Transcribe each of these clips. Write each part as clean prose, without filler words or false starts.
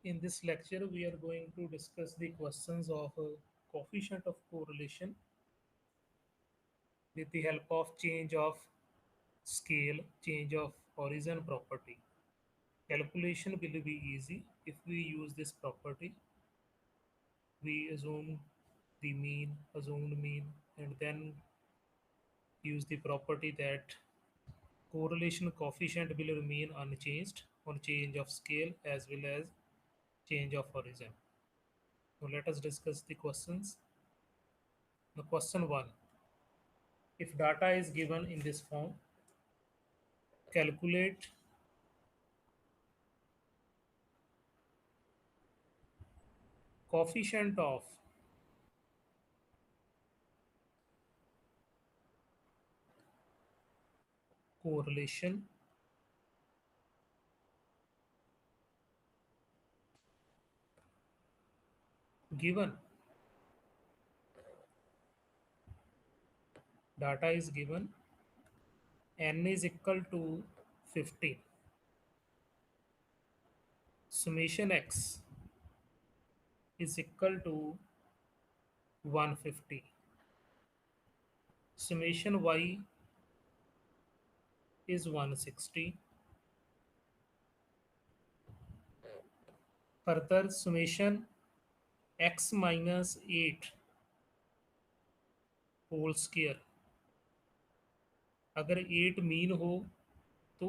In this lecture, we are going to discuss the questions of coefficient of correlation with the help of change of scale, change of horizon property. Calculation will be easy if we use this property. We assume the mean, assumed mean, and then use the property that correlation coefficient will remain unchanged on change of scale as well as change of horizon. So let us discuss the questions. The question 1. If data is given in this form, calculate coefficient of correlation given. Data is given, n is equal to 15. Summation x is equal to 150. Summation y is 160. Further, summation x minus 8 whole square. अगर 8 mean हो तो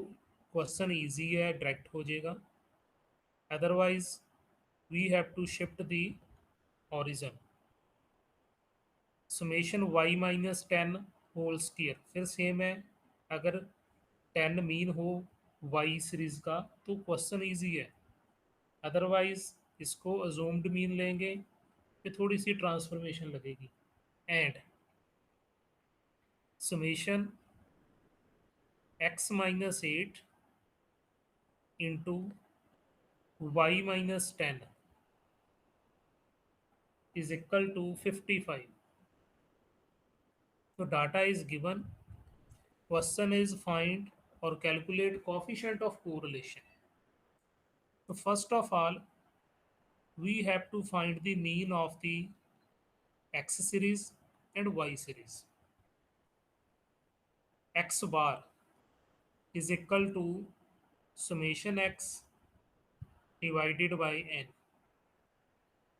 question easy है, direct हो जाएगा. Otherwise we have to shift the origin. Summation y minus 10 whole square फिर same है. अगर 10 mean हो y सीरीज का तो क्वेश्चन इजी है. अदरवाइज इसको अजूम्ड मीन लेंगे, फिर थोड़ी सी ट्रांसफॉर्मेशन लगेगी. And summation x minus 8 into y minus 10 is equal to 55. So data is given. Question is find or calculate coefficient of correlation. So first of all, we have to find the mean of the x series and y series. X bar is equal to summation x divided by n.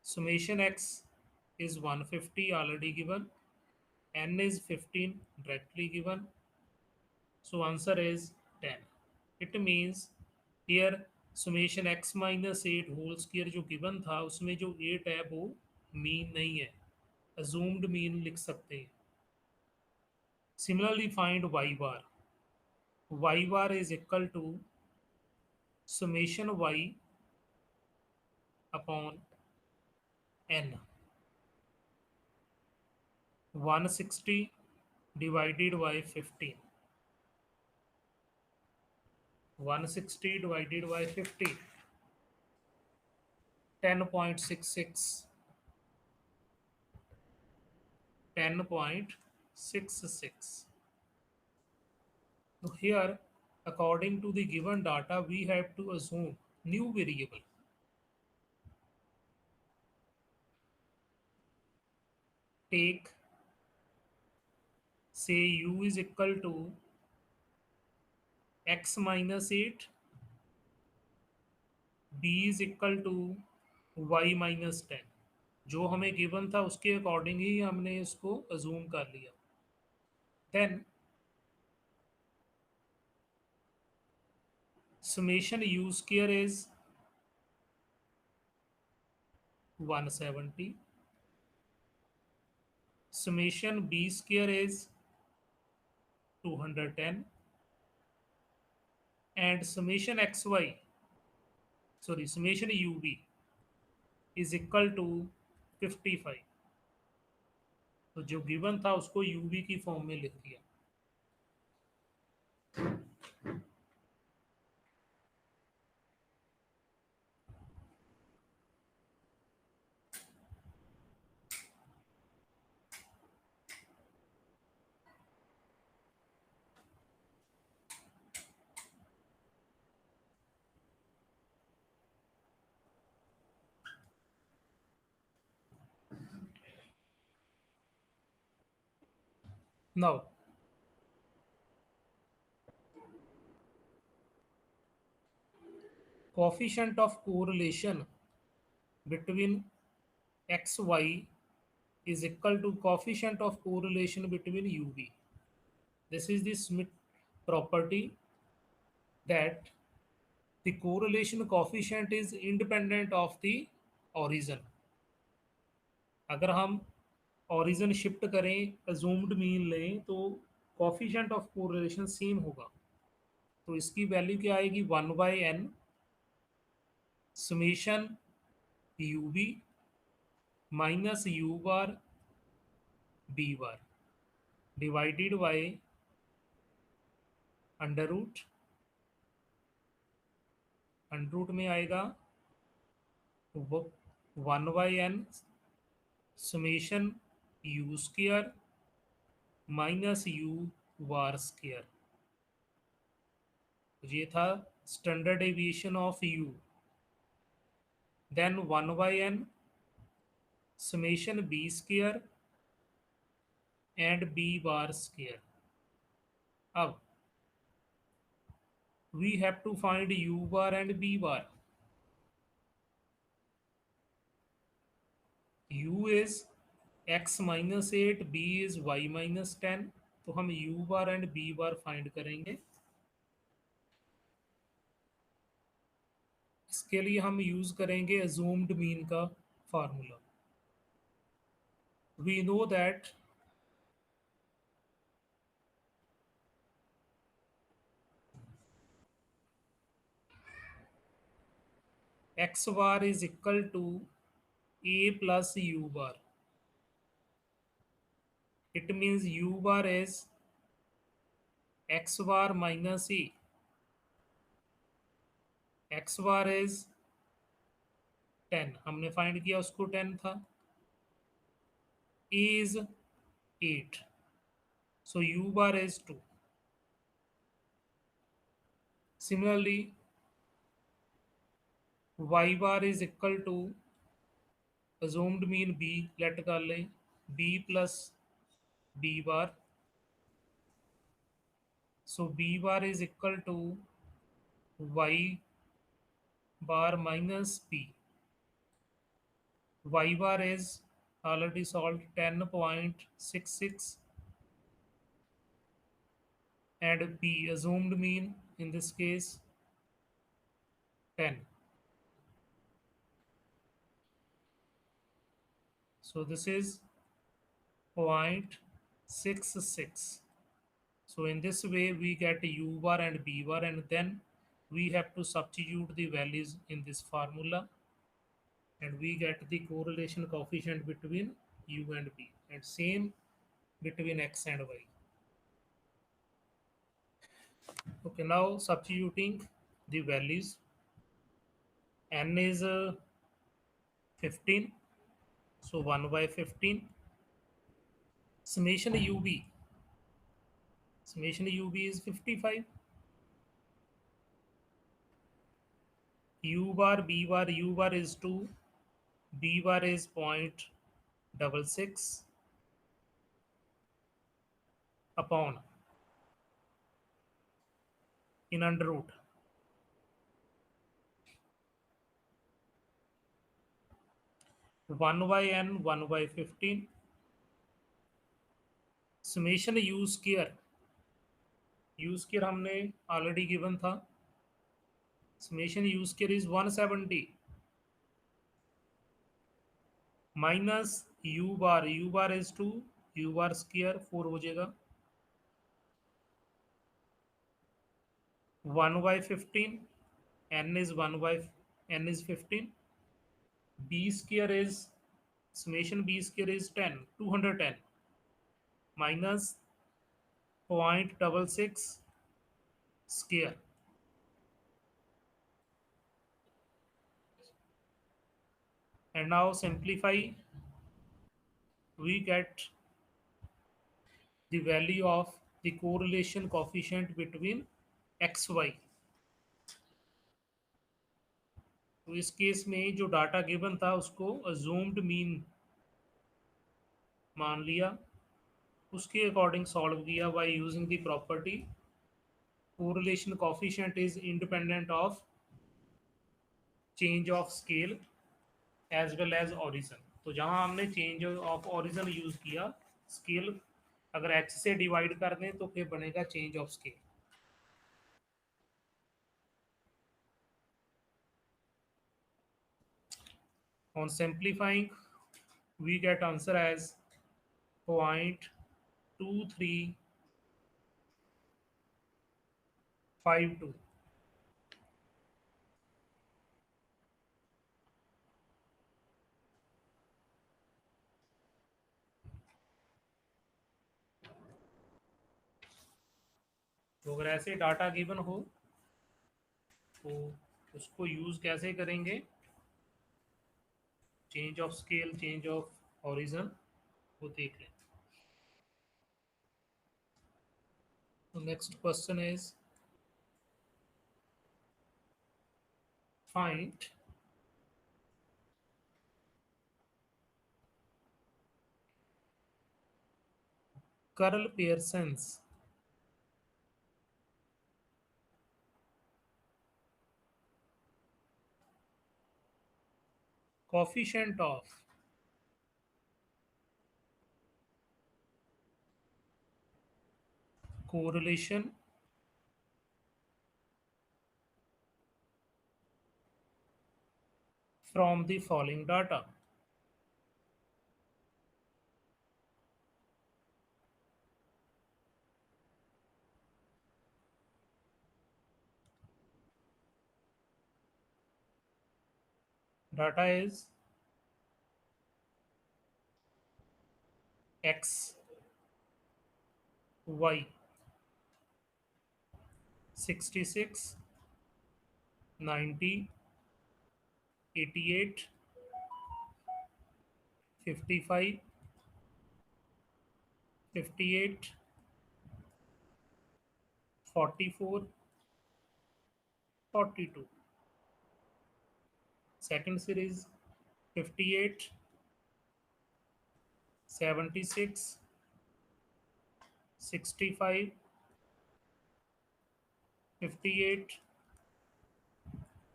Summation x is 150 already given. N is 15 directly given. So answer is 10. It means here summation x minus 8 whole square जो given था उसमें जो 8 है वो mean नहीं है, assumed mean लिख सकते हैं. Similarly find y bar. Y bar is equal to summation y upon n. 160 divided by 15. 160 divided by 15. 10.66. 10.66. So here, according to the given data, we have to assume new variable. Take, say u is equal to x minus 8, b is equal to y minus 10. जो हमें given था उसके according ही हमने इसको assume कर लिया. Then summation u square is 170. Summation b square is 210. And summation xy, sorry, summation ub is equal to 55. तो जो गिवन था उसको ub की फॉर्म में लिख दिया. Now, coefficient of correlation between xy is equal to coefficient of correlation between UV. This is the Smith property that the correlation coefficient is independent of the origin. अगर हम origin shift करें assumed mean लें तो coefficient of correlation same होगा. तो इसकी value क्या आएगी 1/n summation UV minus U bar B bar divided by under root में आएगा 1/n summation U square minus U bar square. ये था standard deviation of U. Then 1/n summation B square and B bar square. अब we have to find U bar and B bar. U is x minus 8, B is y minus 10. तो हम U bar and B bar find करेंगे. इसके लिए हम use करेंगे assumed mean का formula. We know that x bar is equal to A plus U bar. It means U bar is x bar minus A. X bar is 10. हमने find किया उसको 10 था. A is 8. So U bar is 2. Similarly, Y bar is equal to assumed mean B. Let कर ले B plus B bar. So B bar is equal to Y bar minus B. Y bar is already solved 10.66 and B assumed mean in this case 10. So this is 0.66. So in this way we get U bar and B bar, and then we have to substitute the values in this formula and we get the correlation coefficient between U and B, and same between X and Y. Okay, now substituting the values. N is 15, so 1/15. Summation UB is 55. U bar U bar is 2, B bar is 0.66 upon in under root 1/n 1/15 summation U square हमने already given था. summation U square is 170 minus U bar is 2, U bar square 4 हो जाएगा. 1/15, n is 15. B square is summation B square is 10, 210 minus 0.66 square. And now simplify, we get the value of the correlation coefficient between xy. तो इस case में जो data given था उसको assumed mean मान लिया उसके अकॉर्डिंग सॉल्व किया by using the property correlation coefficient is independent of change of scale as well as origin. तो जहाँ हमने चेंज ऑफ ओरिजिन यूज किया, स्केल अगर एच से डिवाइड कर दें तो फिर बनेगा change of scale. On simplifying, we get answer as 0.2352। तो अगर ऐसे डाटा गिवन हो तो उसको यूज कैसे करेंगे, change of scale, change of origin, वो देख लें। तो next question is find Karl Pearson's coefficient of correlation from the following data। Data is x, y, 66, 90, 88, 55, 58, 44, 42। Second series 58, 76, 65, 58,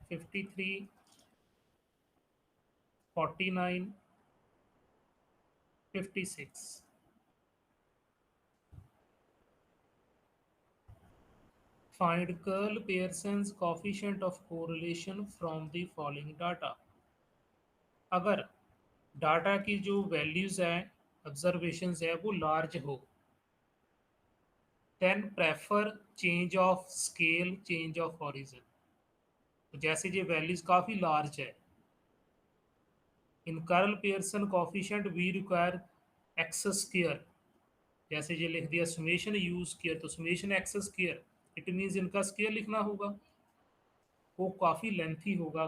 53, 49, 56। Find Curl Pearson's coefficient of correlation from the following data। अगर data की जो values है, observations है, वो large हो, then prefer change of scale, change of origin. तो जैसे ये वैल्यूज काफ़ी लार्ज है, in Karl Pearson coefficient we require x square, जैसे ये लिख दिया समेशन यू स्क्वायर, तो summation x square, it means इनका स्क्वायर लिखना होगा, वो काफ़ी लेंथी होगा।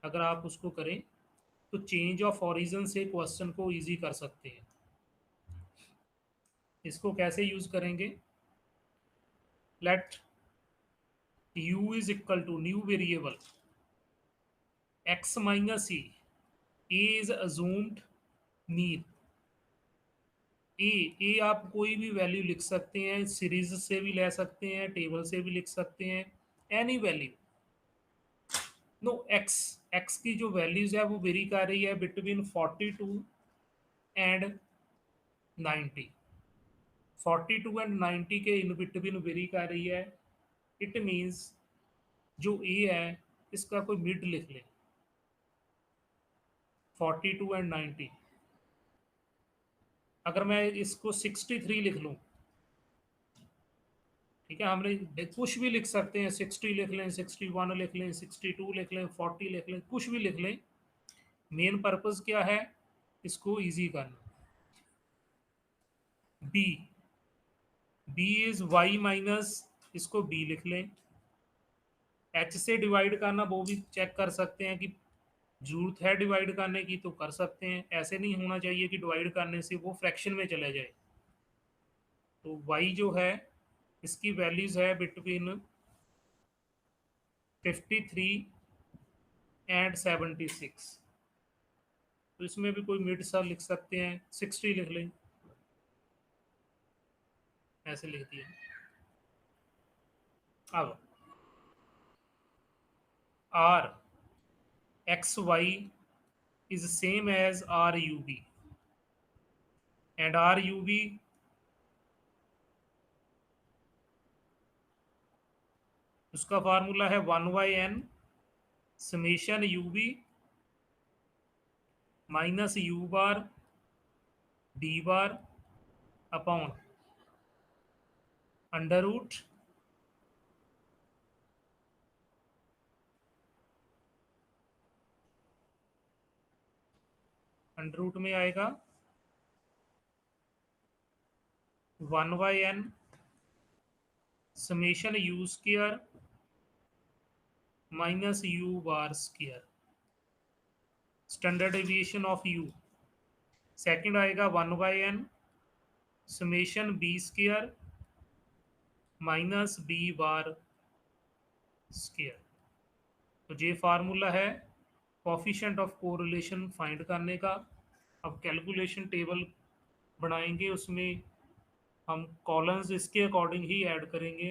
अगर आप उसको करें तो चेंज ऑफ ओरिजिन से क्वेश्चन को इजी कर सकते हैं। इसको कैसे यूज करेंगे, let u is equal to new variable x minus a is assumed mean. A आप कोई भी वैल्यू लिख सकते हैं, सीरीज से भी ले सकते हैं, टेबल से भी लिख सकते हैं, any value. No, X, X की जो वैल्यूज है वो वेरी कर रही है बिटवीन 42 एंड 90। 42 एंड 90 के इन बिटवीन वेरी कर रही है। इट मीन्स जो ए है इसका कोई मिड लिख लें, 42 एंड 90। अगर मैं इसको 63 लिख लूँ, ठीक है, हमने कुछ भी लिख सकते हैं, 60 लिख लें, 61 लिख लें, 62 लिख लें, 40 लिख लें, कुछ भी लिख लें। मेन पर्पस क्या है, इसको इजी करना। B, B is Y minus, इसको बी लिख लें। एच से डिवाइड करना वो भी चेक कर सकते हैं कि जरूरत है डिवाइड करने की तो कर सकते हैं, ऐसे नहीं होना चाहिए कि डिवाइड करने से वो फ्रैक्शन में चले जाए। तो y जो है इसकी वैल्यूज है बिटवीन 53 एंड 76। तो इसमें भी कोई मिड सा लिख सकते हैं, 60 लिख लें। ऐसे लिख दिया। अब R X Y is same as R U B, and R U B, उसका फार्मूला है 1/n summation you B minus U bar D bar upon under root under root में आएगा 1/n summation you square minus U bar square, standard deviation of U. Second आएगा 1/n summation B square minus B bar square. तो ये formula है coefficient of correlation find करने का। अब calculation table बनाएंगे, उसमें हम कॉलम्स इसके अकॉर्डिंग ही ऐड करेंगे।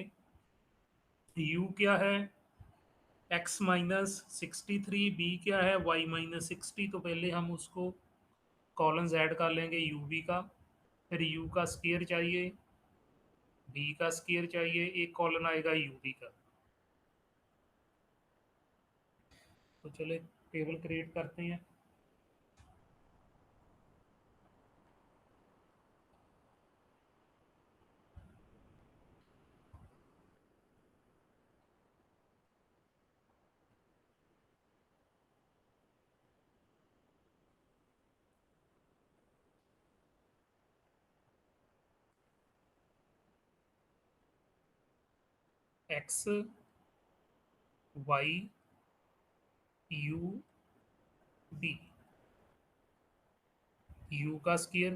u क्या है, x माइनस 63, बी क्या है, y माइनस 60। तो पहले हम उसको कॉलम्स ऐड कर लेंगे यू बी का, फिर u का स्केयर चाहिए, b का स्केयर चाहिए, एक कॉलम आएगा यू बी का। तो चले टेबल क्रिएट करते हैं। X y u v, u का square,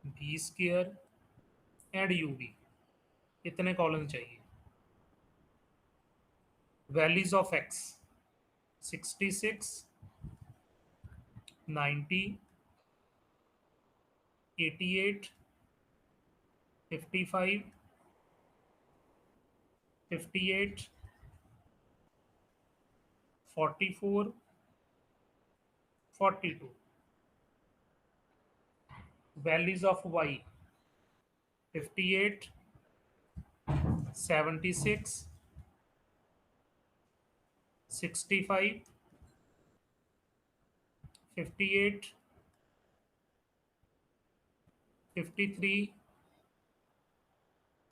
v square and you v, इतने कॉलम चाहिए। Values of x 66, 90, 88, 55, 58, 44, 42। Values of y 58, 76, 65, 58, 53,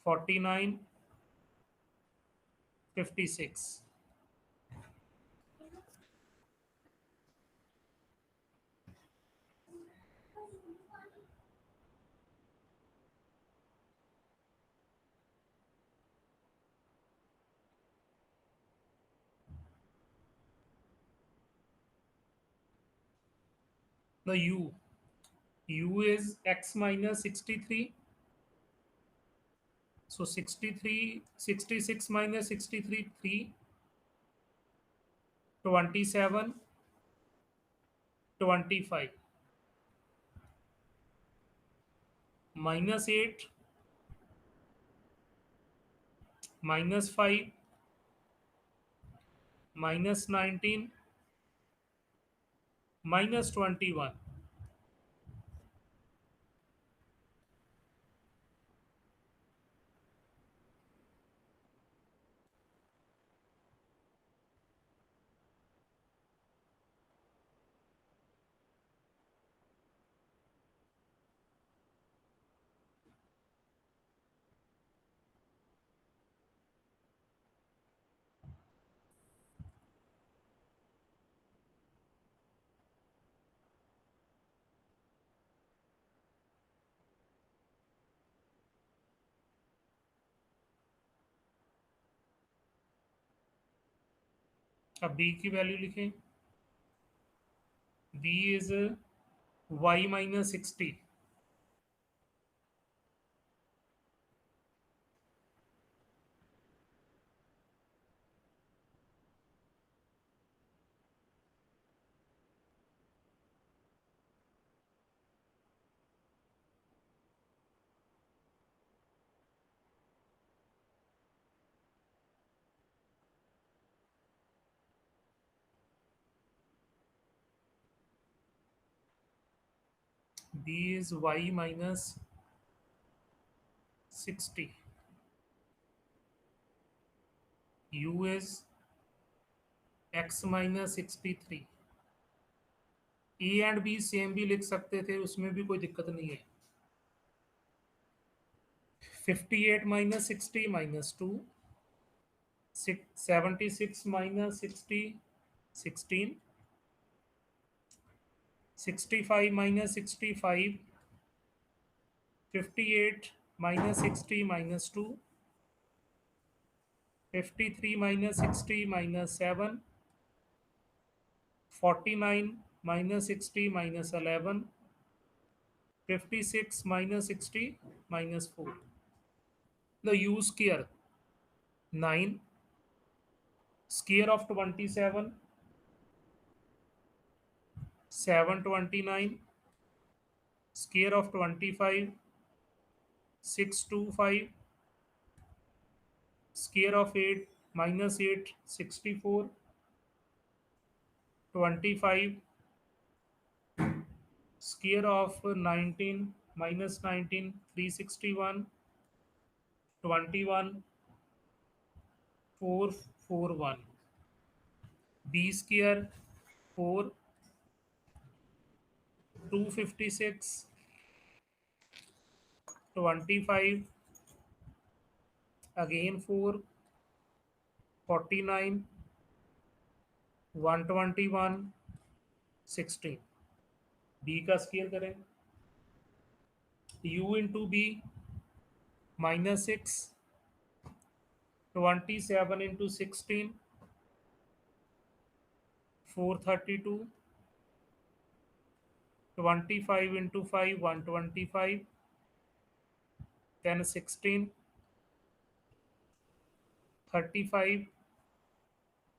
49, 56। The u is x minus 63. So 63, 66 minus 63, 3, 27, 25, minus 8, minus 5, minus 19, minus 21। अब b की value लिखें। b is y minus 60। B is y minus 60. U is x minus 63. A and B same भी लिख सकते थे, उसमें भी कोई दिक्कत नहीं है. 58 minus 60 minus 2. 76 minus 60 16. 65 minus 65. 58 minus 60 minus 2. 53 minus 60 minus 7. 49 minus 60 minus 11. 56 minus 60 minus 4. The u square 9. Square of 27 729. Square of 25 625. Square of 8 minus 8 64. 25. Square of 19 minus 19 361. 21 441. B square 4 256. 25 again 4 49. 121 16. B का स्केयर करें. U into B minus 6. 27 into 16 432. 25 into 5 125. Then 16 35.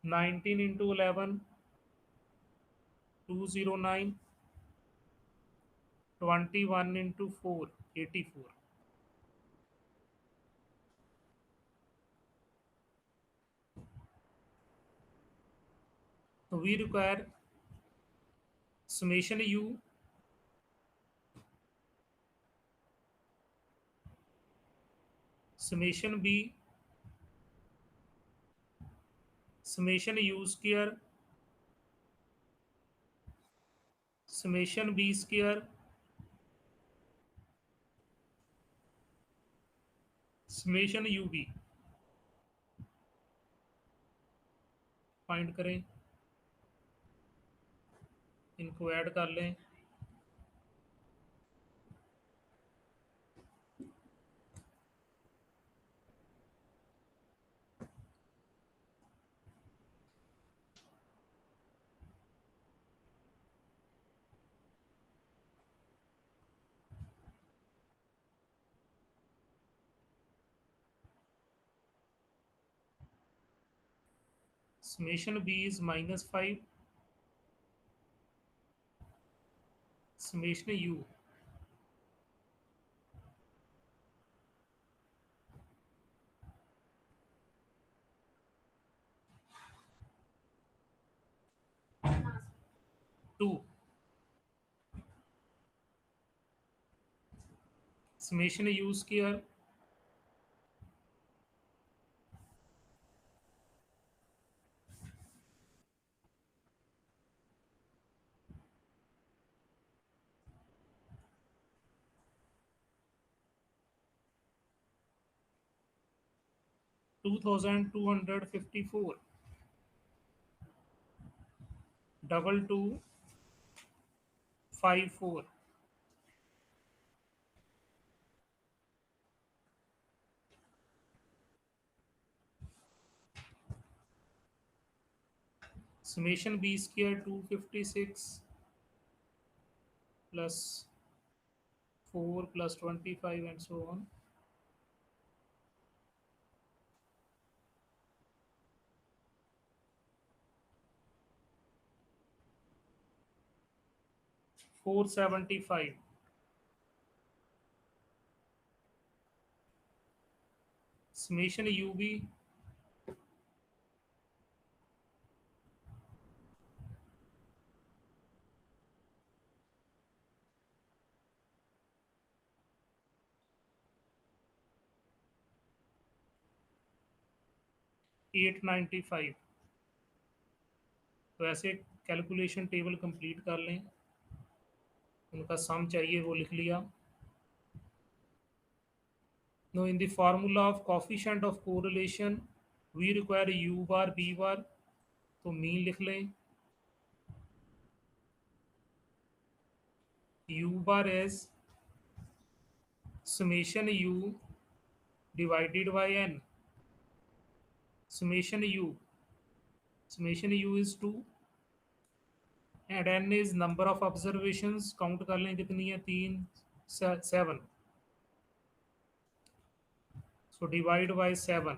19 into 11 209. 21 into 4 84. So we require summation U summation B summation U square summation B square summation UB find करें. इनको add कर लें. Summation B is minus 5. Summation U 2. Summation U square 2254. Double 254. Summation B square 256 plus 4 plus 25 and so on. 475. Summation UB 895। तो ऐसे calculation table complete कर लें, उनका सम चाहिए वो लिख लिया। No in the formula of coefficient of correlation we require U bar B bar, तो मीन लिख लें। U bar as summation u divided by n, summation u is 2 and n is number of observations, count कर लें कितनी है, 3 7, so divide by 7,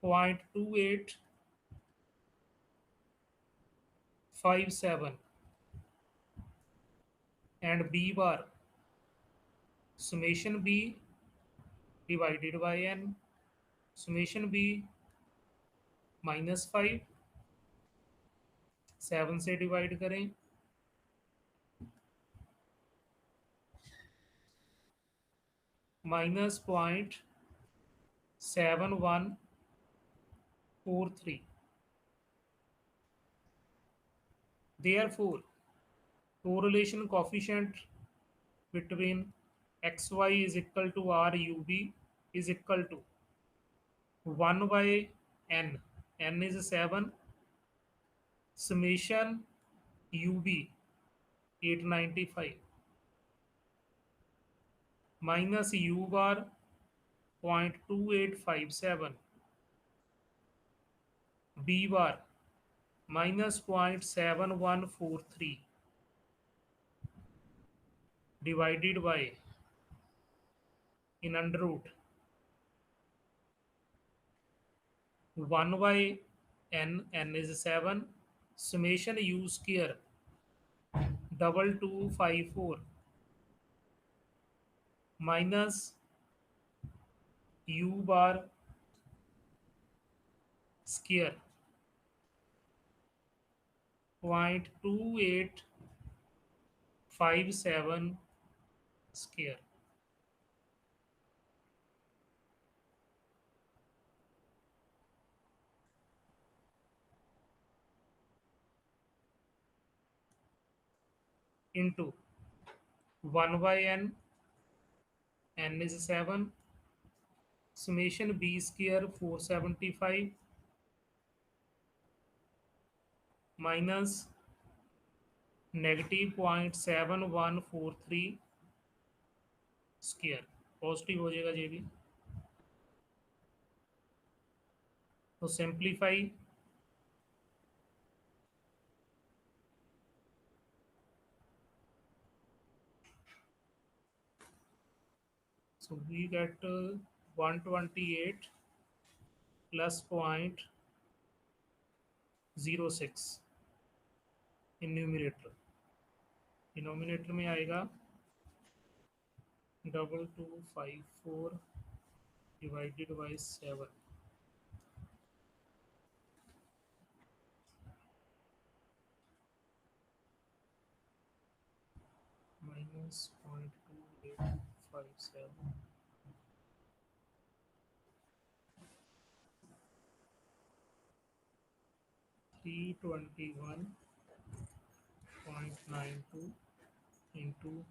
0.2857 and b bar summation b divided by n, summation b -5, 7 से divide करें, -0.7143। Therefore, correlation coefficient between xy is equal to rub is equal to 1 by n, n is 7, summation ub 895 minus u bar 0.2857, b bar minus 0.7143 divided by in under root 1 by n, n is 7, summation u square 2254 minus u bar square 0.2857 square into 1 by n, n is 7, summation b square 475 minus negative 0.7143 square, positive हो जाएगा ये भी। तो simplify, so we get 128 plus 0.06 in numerator, denominator में आएगा 2254 divided by 7, minus 0.2857, 321.92 into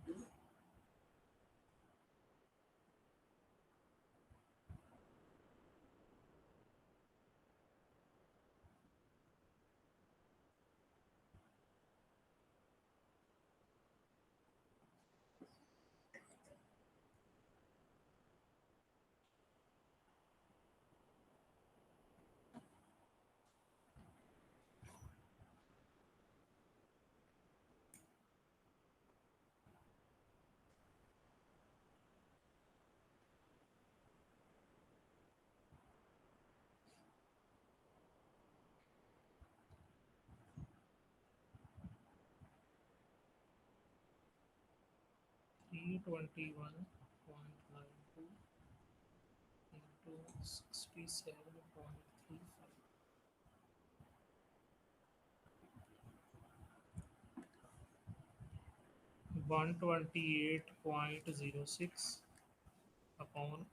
321.92 into 67.35, 128.06 upon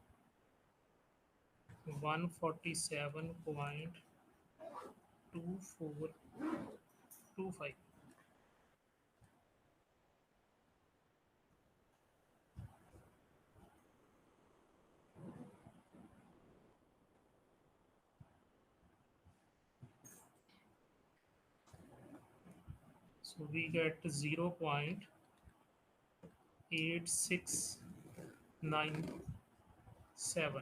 147.2425. So we get 0.8697.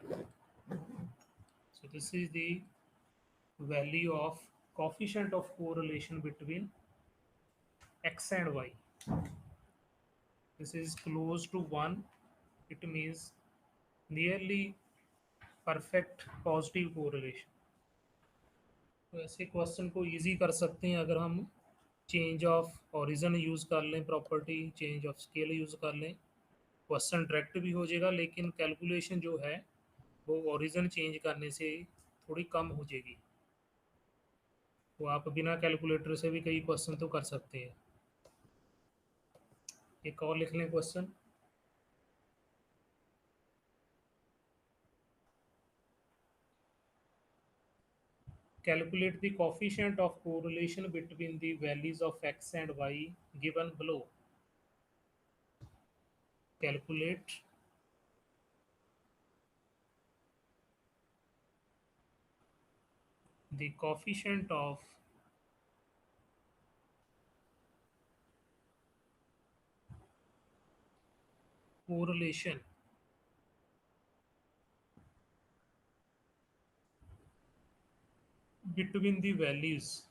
So this is the value of coefficient of correlation between x and y. This is close to 1. It means nearly perfect positive correlation. तो ऐसे question को easy कर सकते हैं अगर हम change of origin use कर लें, property change of scale use कर लें। क्वेश्चन डायरेक्ट भी हो जाएगा, लेकिन कैलकुलेशन जो है वो ओरिजिन चेंज करने से थोड़ी कम हो जाएगी। तो आप बिना कैलकुलेटर से भी कई क्वेश्चन तो कर सकते हैं। एक और लिख लें question. Calculate the coefficient of correlation between the values of x and y given below. Calculate the coefficient of correlation between the values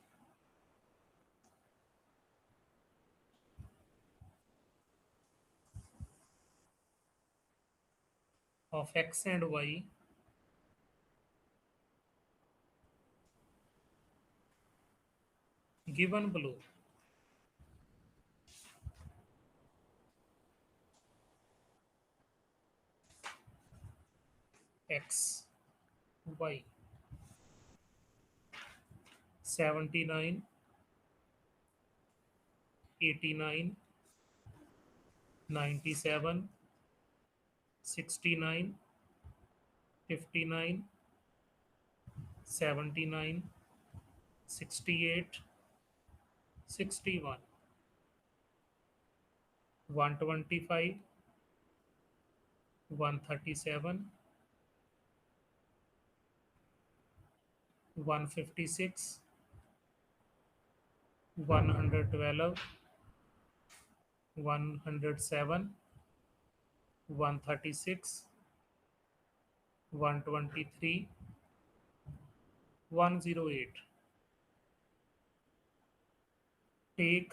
of x and y given below. X, y, 79, 89, 97, 69, 59, 79, 68, 61, 125, 137, 156, 112, 107, 136, 123, 108. Take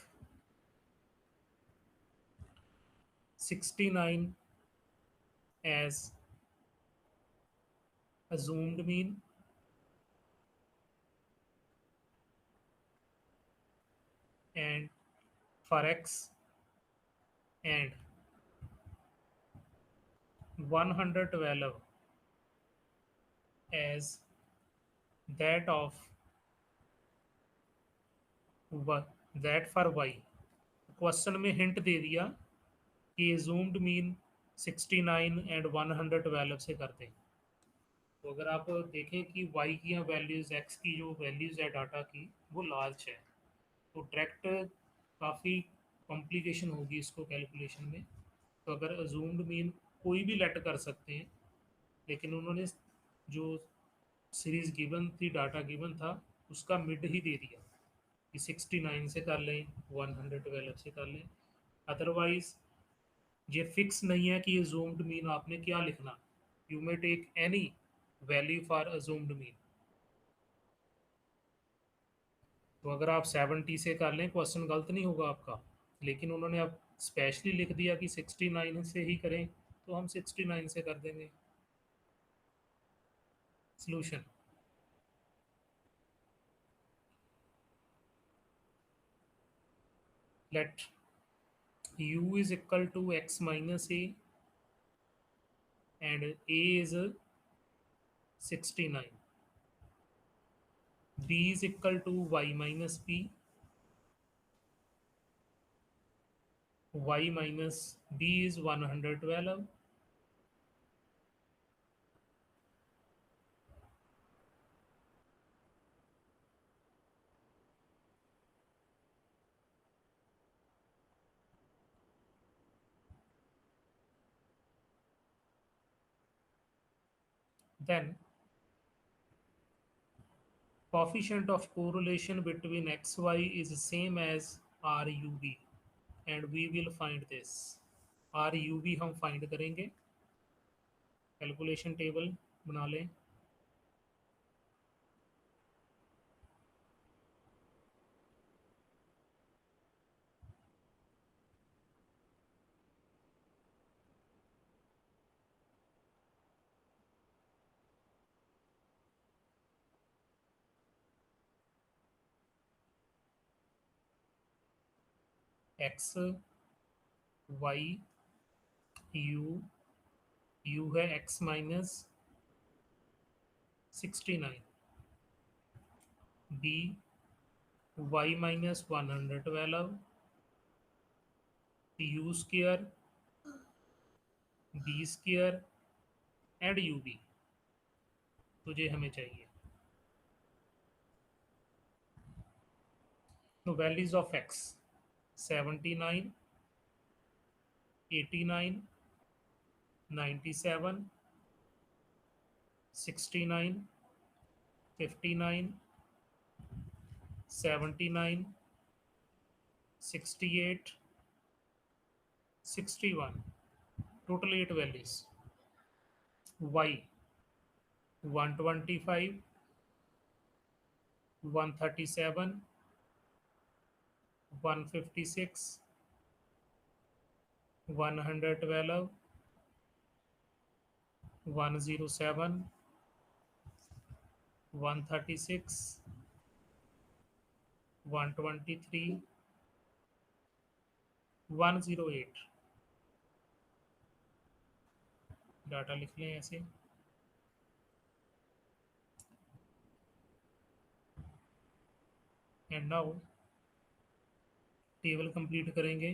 69 as assumed mean and for x, and 112 as that of that for y. Question में hint दे दिया कि assumed mean 69 and 112 से करते हैं। तो अगर आप देखें कि y की वैल्यूज़, x की जो वैल्यूज़ है डाटा की वो लार्ज है, तो डायरेक्ट काफ़ी कॉम्प्लिकेशन होगी इसको कैलकुलेशन में। तो अगर अजूम्ड मीन कोई भी लेट कर सकते हैं, लेकिन उन्होंने जो सीरीज़ गिवन थी, डाटा गिवन था, उसका मिड ही दे दिया कि 69 से कर लें, 112 से कर लें। अदरवाइज ये फिक्स नहीं है कि अजूम्ड मीन आपने क्या लिखना। You may take any value for assumed mean. तो अगर आप 70 से कर लें, क्वेश्चन गलत नहीं होगा आपका, लेकिन उन्होंने अब स्पेशली लिख दिया कि 69 से ही करें, तो हम 69 से कर देंगे। Solution. Let u is equal to x minus a and a is 69, b is equal to y minus b Y minus B is 112. Then coefficient of correlation between XY is same as RUV, and we will find this. RUV हम find करेंगे, calculation table बना लें. X Y U, U है X minus 69, B Y minus 112, U स्क्र B square and you B तुझे हमें चाहिए. तो values of X 79, 89, 97, 69, 59, 79, 68, 61, total 8 values. Y 125, 137, 156, 112, 107, 136, 123, 108. Data लिख लें ऐसे. एंड नाउ टेबल कंप्लीट करेंगे.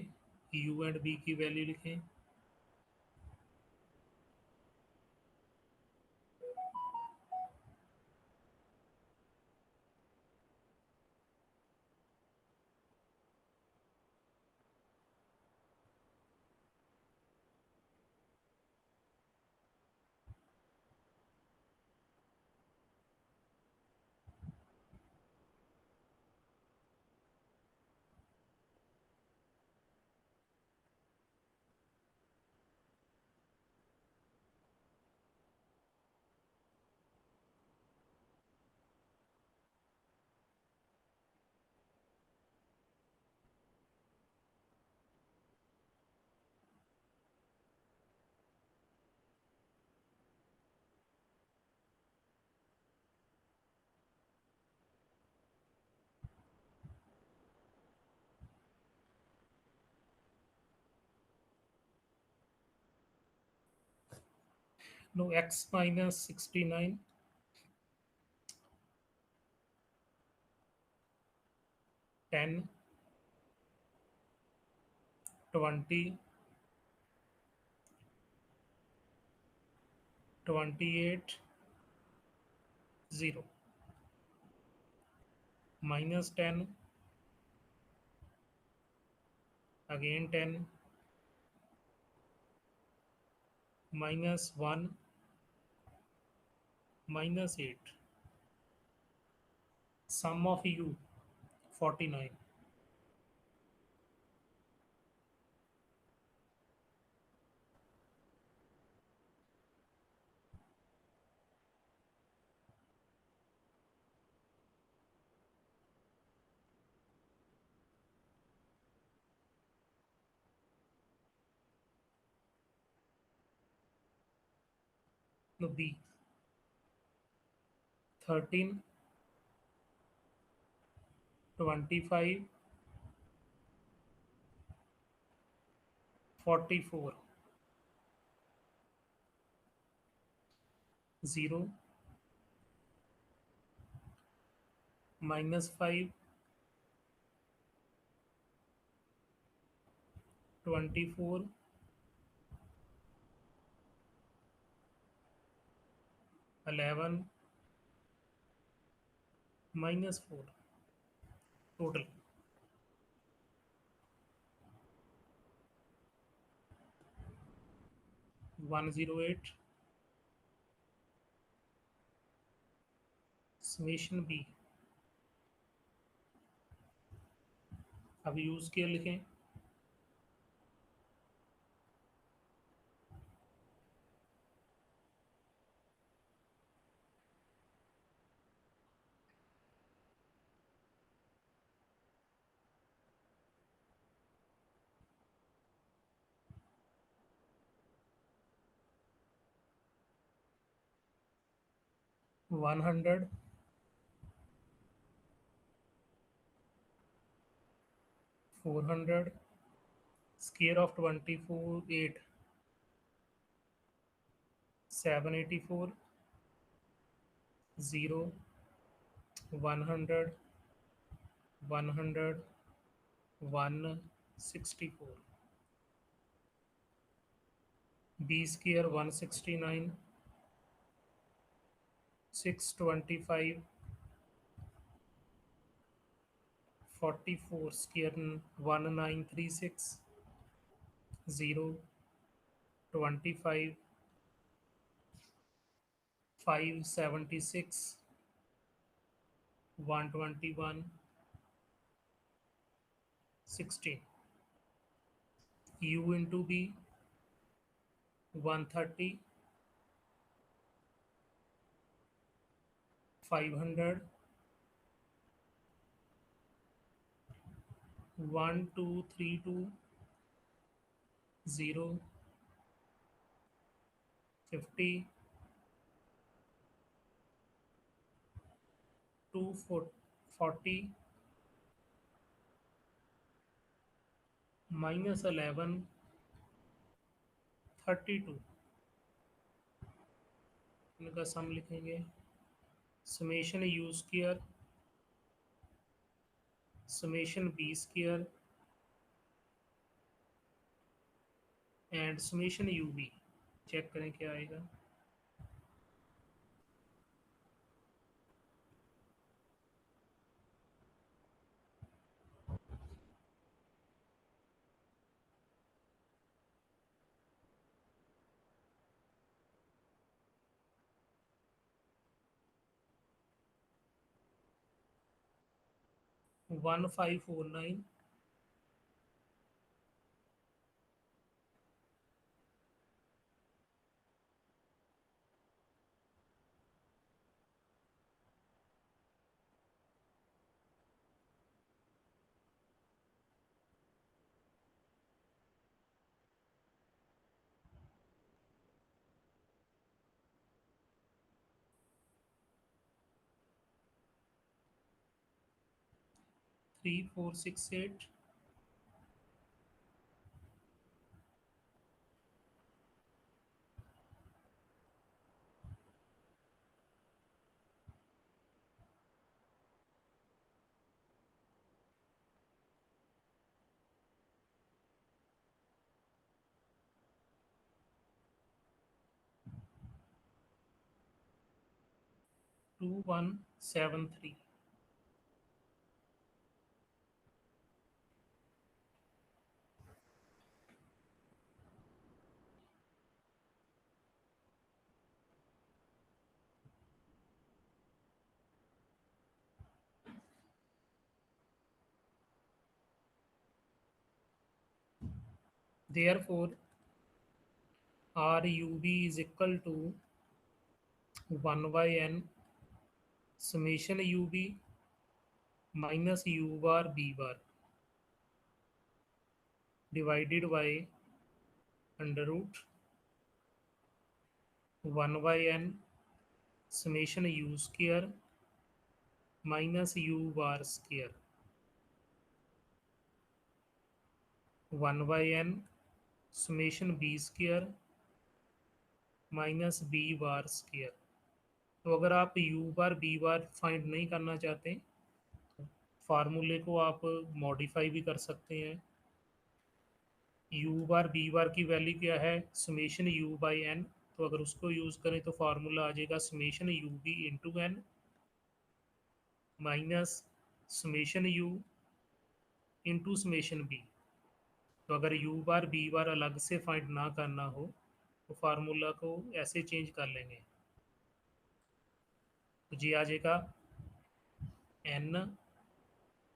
यू एंड बी की वैल्यू लिखें. No X minus 69, 10, 20, 28, 0, minus 10, again 10, minus 1, minus 8. Sum of u 49. No, B 13, 25, 44, 0, minus 5, 24 11 -4 total 108 summation B. अब use किया लिखें। 100 400 square of 24 8 784 0 100 100 164 b square 169 625 44 square 1936 0 25 576 121 16 u into b 130 500 1232 0 50 2 40 -11 32 इनका sum लिखेंगे। Summation you square summation B square and summation you B. Check करें क्या आएगा। 1549 3468 2173। Therefore RUB is equal to 1 by n summation UB minus U bar B bar divided by under root 1 by n summation U square minus U bar square 1 by n summation B square minus B bar square. तो अगर आप U bar B bar find नहीं करना चाहते फार्मूले को आप modify भी कर सकते हैं। यू बार बी बार की वैल्यू क्या है, समेशन यू बाई एन। तो अगर उसको यूज़ करें तो फार्मूला आ जाएगा summation you B into N minus summation U into summation B. तो अगर यू बार बी बार अलग से फाइंड ना करना हो तो फार्मूला को ऐसे चेंज कर लेंगे। तो जी आ जाएगा N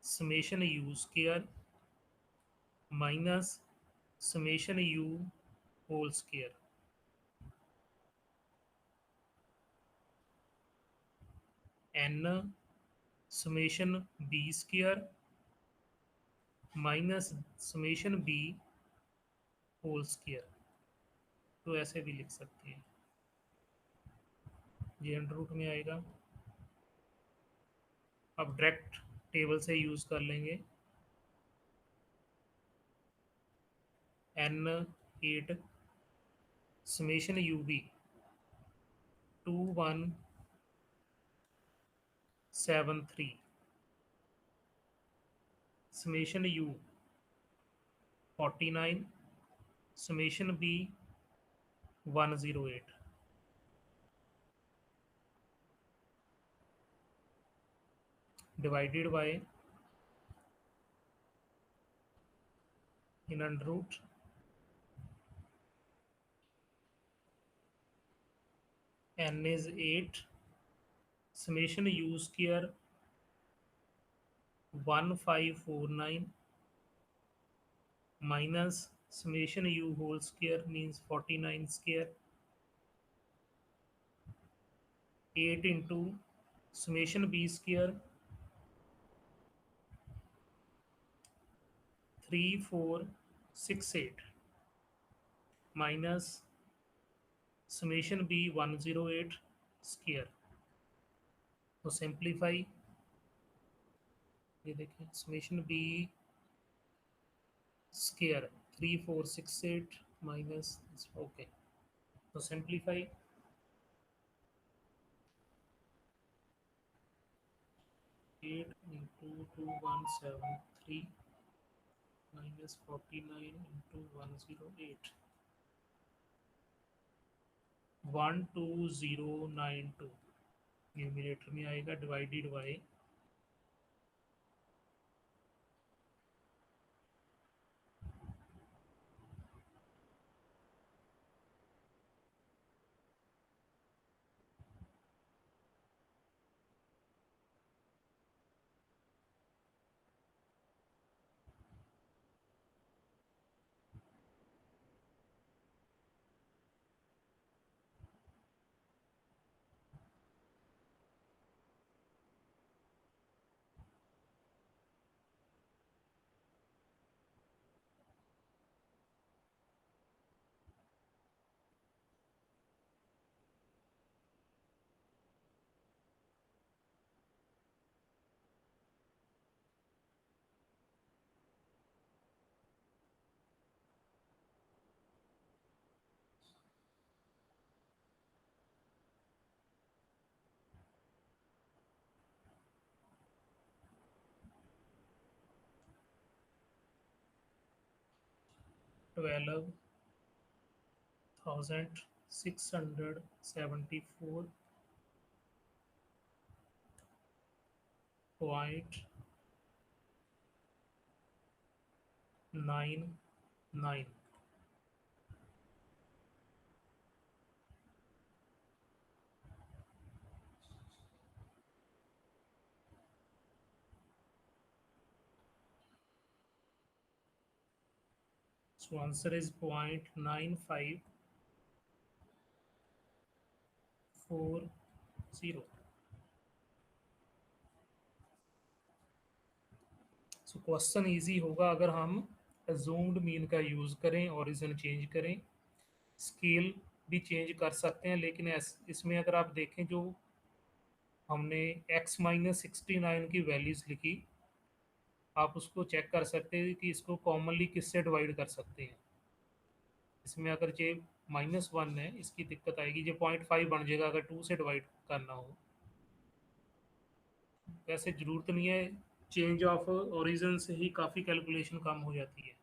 summation U square minus summation you whole square N summation B square minus summation B whole square. तो ऐसे भी लिख सकते हैं, ये अंडर रूट में आएगा। अब डायरेक्ट टेबल से यूज़ कर लेंगे। N 8 summation you v 2173 summation u 49 summation v 108 divided by in under root n is 8 summation you square 1549 minus summation you whole square means 49 square 8 into summation B square 3468 minus summation v 108 square. तो simplify, ये देखें summation B square 3468 minus, okay. तो simplify, 8 into 2173 minus 49 into 108 12092 numerator में आएगा divided by 12,674.99। So answer is 0.9540। So question easy होगा अगर हम assumed mean का यूज़ करें, ओरिजिन चेंज करें, स्केल भी चेंज कर सकते हैं। लेकिन इसमें अगर आप देखें जो हमने x-69 की वैल्यूज़ लिखी, आप उसको चेक कर सकते हैं कि इसको कॉमनली किससे डिवाइड कर सकते हैं। इसमें अगर ये -1 है, इसकी दिक्कत आएगी, ये 0.5 बन जाएगा अगर 2 से डिवाइड करना हो। वैसे ज़रूरत नहीं है, चेंज ऑफ ओरिजिन से ही काफ़ी कैलकुलेशन कम हो जाती है।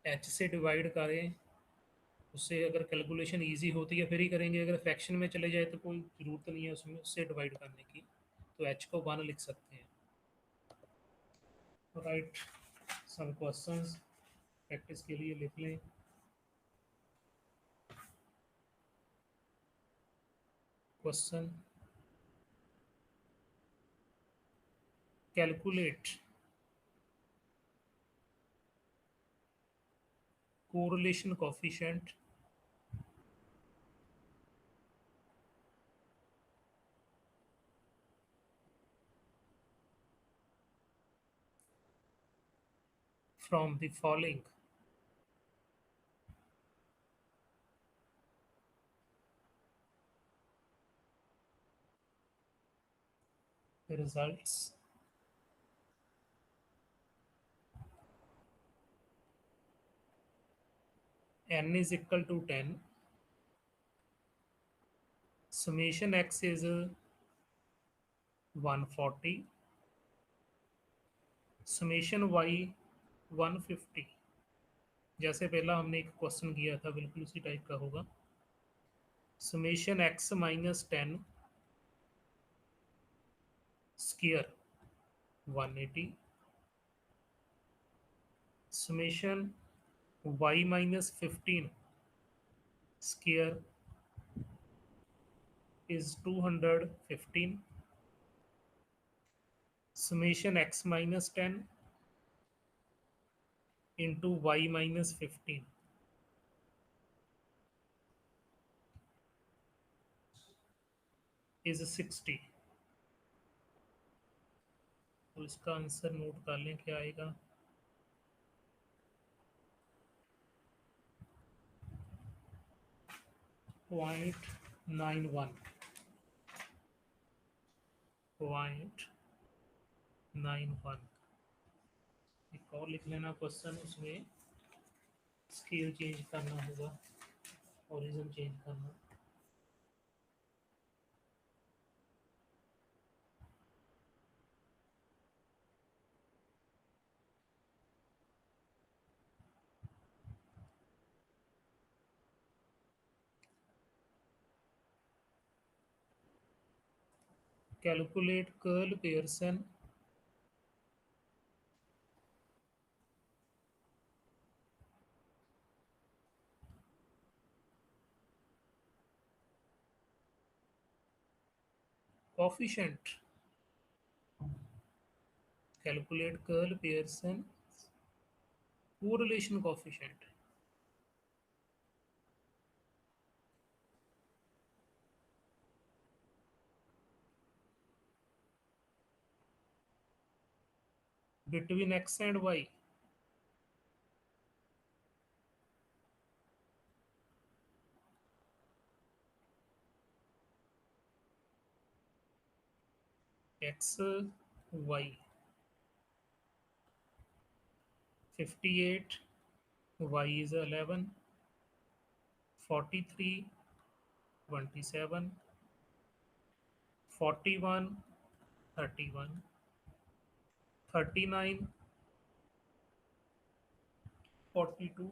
एच से डिवाइड करें, उससे अगर कैलकुलेशन इजी होती है फिर ही करेंगे, अगर फ्रैक्शन में चले जाए तो कोई ज़रूरत नहीं है उसमें उससे डिवाइड करने की, तो एच को 1 लिख सकते हैं। राइट सम क्वेश्चंस प्रैक्टिस के लिए लिख लें। Question, calculate correlation coefficient from the following. The results, n is equal to 10, summation x is 140, summation y 150। जैसे पहला हमने एक क्वेश्चन किया था बिल्कुल उसी टाइप का होगा। summation x minus 10 square 180, summation y minus 15 square is 215, summation x minus 10 into y minus 15 is 60। तो इसका आंसर नोट कर लें क्या आएगा। 0.91, 0.91। एक और लिख लेना क्वेश्चन, उसमें स्केल चेंज करना होगा, ओरिजिन चेंज करना। Calculate curl Pearson coefficient, calculate curl Pearson correlation coefficient between x and y। x y 58, y is 11, 43, 27, 41, 31, 39, 42,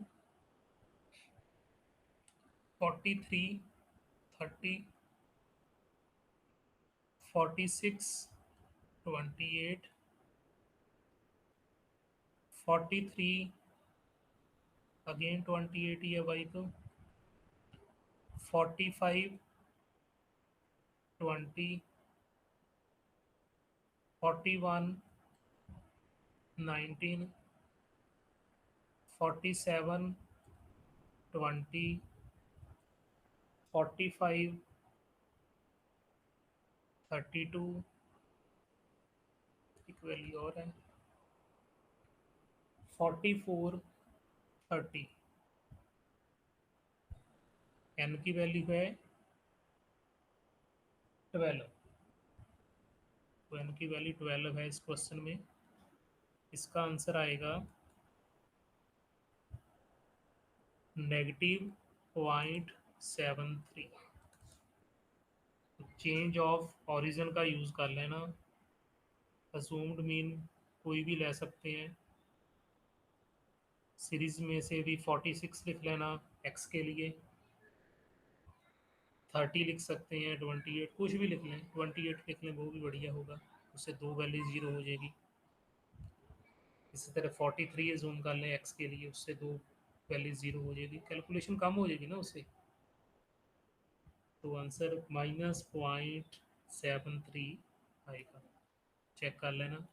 43, 30, 46, 28, 43, again 28 ही है भाई, तो 45, 20, 41, 19, 47, 20, 45, 32, एक वैल्यू और है 44, 30। एन की वैल्यू है 12, तो एन की वैल्यू 12 है इस क्वेश्चन में। इसका आंसर आएगा -0.73। चेंज ऑफ ओरिजिन का यूज़ कर लेना, असूम्ड मीन कोई भी ले सकते हैं। सीरीज में से भी 46 लिख लेना एक्स के लिए, 30 लिख सकते हैं, 28, कुछ भी लिख लें, 28 लिख लें वो भी बढ़िया होगा, उससे दो वैल्यू जीरो हो जाएगी। इसी तरह 43 जूम कर लें एक्स के लिए, उससे दो वैल्यू जीरो हो जाएगी, कैलकुलेशन कम हो जाएगी ना उससे। तो आंसर -0.73 आएगा, चेक कर लेना।